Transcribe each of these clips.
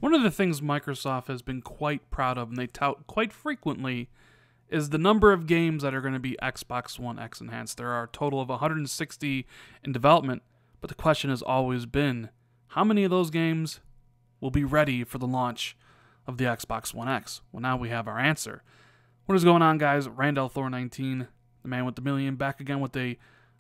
One of the things Microsoft has been quite proud of, and they tout quite frequently, is the number of games that are going to be Xbox One X enhanced. There are a total of 160 in development, but the question has always been, how many of those games will be ready for the launch of the Xbox One X? Well, now we have our answer. What is going on, guys? Randall Thor 19, the man with the million, back again with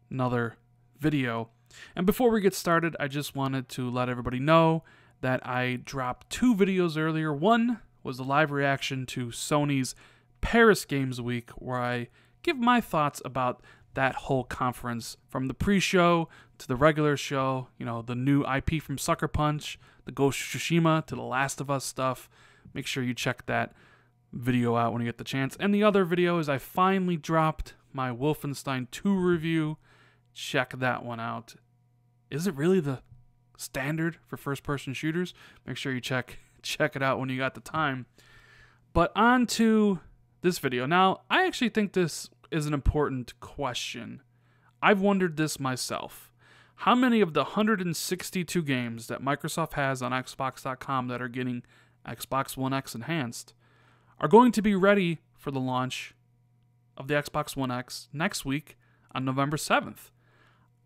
another video. And before we get started, I just wanted to let everybody know that I dropped 2 videos earlier. One was a live reaction to Sony's Paris Games Week, where I give my thoughts about that whole conference, from the pre-show to the regular show, the new IP from Sucker Punch, the Ghost of Tsushima, to the Last of Us stuff. Make sure you check that video out when you get the chance. And the other video is I finally dropped my Wolfenstein 2 review. Check that one out. Is it really the standard for first-person shooters? Make sure you check it out when you got the time. But on to this video. Now, I actually think this is an important question. I've wondered this myself. How many of the 162 games that Microsoft has on Xbox.com that are getting Xbox One X enhanced are going to be ready for the launch of the Xbox One X next week on November 7th?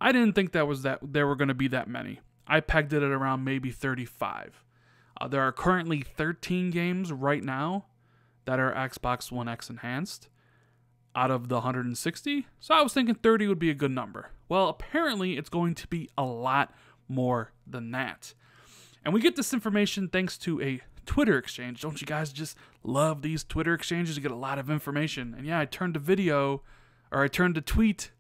I didn't think there were going to be that many. I pegged it at around maybe 35. There are currently 13 games right now that are Xbox One X enhanced out of the 160. So I was thinking 30 would be a good number. Well, apparently it's going to be a lot more than that. And we get this information thanks to a Twitter exchange. Don't you guys just love these Twitter exchanges? You get a lot of information. And yeah, I turned a tweet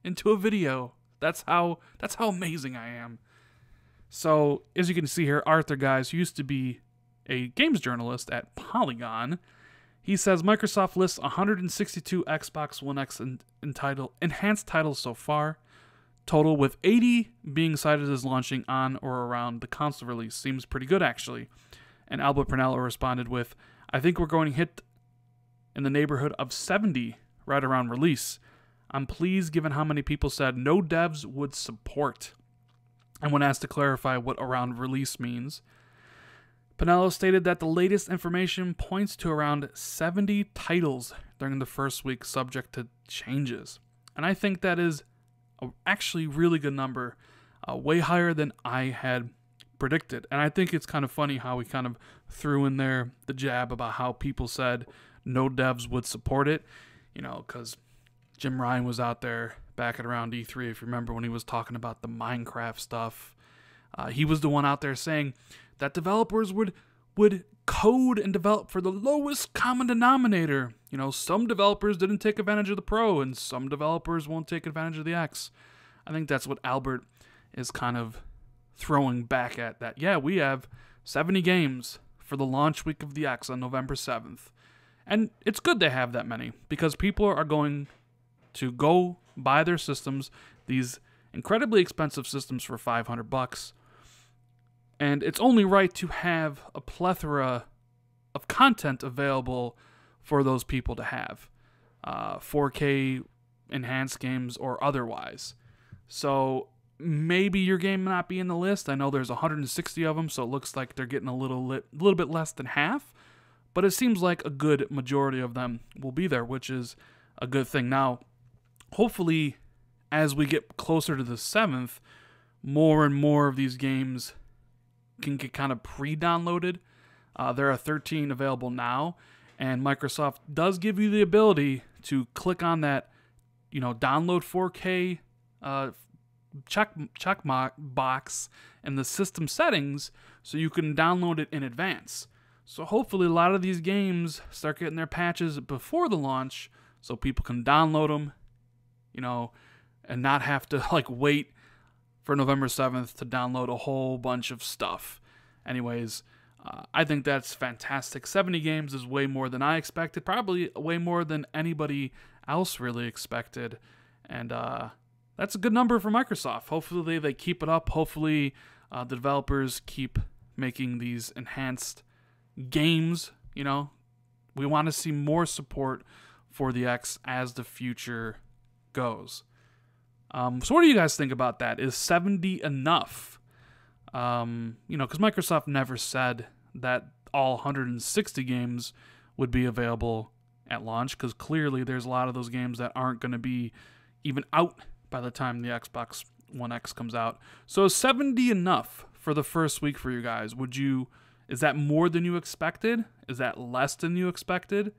into a video. That's how amazing I am. So, as you can see here, Arthur, guys, who used to be a games journalist at Polygon, he says Microsoft lists 162 Xbox One X enhanced titles so far, total, with 80 being cited as launching on or around the console release. Seems pretty good, actually. And Albert Penello responded with, I think we're going to hit in the neighborhood of 70 right around release. I'm pleased given how many people said no devs would support. And when asked to clarify what around release means, Penello stated that the latest information points to around 70 titles during the first week, subject to changes. And I think that is actually really good number, way higher than I had predicted. And I think it's kind of funny how we kind of threw in there the jab about how people said no devs would support it, because Jim Ryan was out there back at around E3, if you remember, when he was talking about the Minecraft stuff. He was the one out there saying that developers would code and develop for the lowest common denominator. Some developers didn't take advantage of the Pro, and some developers won't take advantage of the X. I think that's what Albert is kind of throwing back at that. Yeah, we have 70 games for the launch week of the X on November 7th. And it's good they have that many, because people are going to go buy their systems, these incredibly expensive systems, for $500. And it's only right to have a plethora of content available for those people to have, 4K enhanced games or otherwise. So maybe your game not be in the list. I know there's 160 of them, so it looks like they're getting a little bit less than half. But it seems like a good majority of them will be there, which is a good thing. Now, hopefully, as we get closer to the 7th, more and more of these games can get kind of pre-downloaded. There are 13 available now, and Microsoft does give you the ability to click on that, download 4K check box in the system settings, so you can download it in advance. So hopefully a lot of these games start getting their patches before the launch, so people can download them, and not have to wait for November 7th to download a whole bunch of stuff. Anyways, I think that's fantastic. 70 games is way more than I expected, probably way more than anybody else really expected. And that's a good number for Microsoft. Hopefully they keep it up. Hopefully the developers keep making these enhanced games. We want to see more support for the X as the future goes. So what do you guys think about that? Is 70 enough? Because Microsoft never said that all 160 games would be available at launch, because clearly there's a lot of those games that aren't going to be even out by the time the Xbox One X comes out. So is 70 enough for the first week for you guys? Is that more than you expected? Is that less than you expected?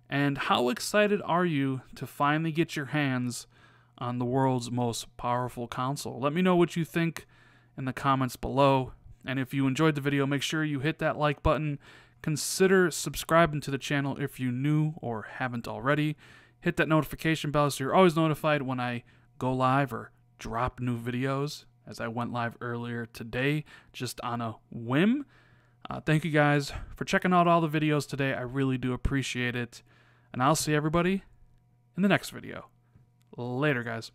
And how excited are you to finally get your hands on the world's most powerful console? Let me know what you think in the comments below. And if you enjoyed the video, make sure you hit that like button. Consider subscribing to the channel if you're new or haven't already. Hit that notification bell so you're always notified when I go live or drop new videos, as I went live earlier today just on a whim. Thank you guys for checking out all the videos today. I really do appreciate it. And I'll see everybody in the next video. Later, guys.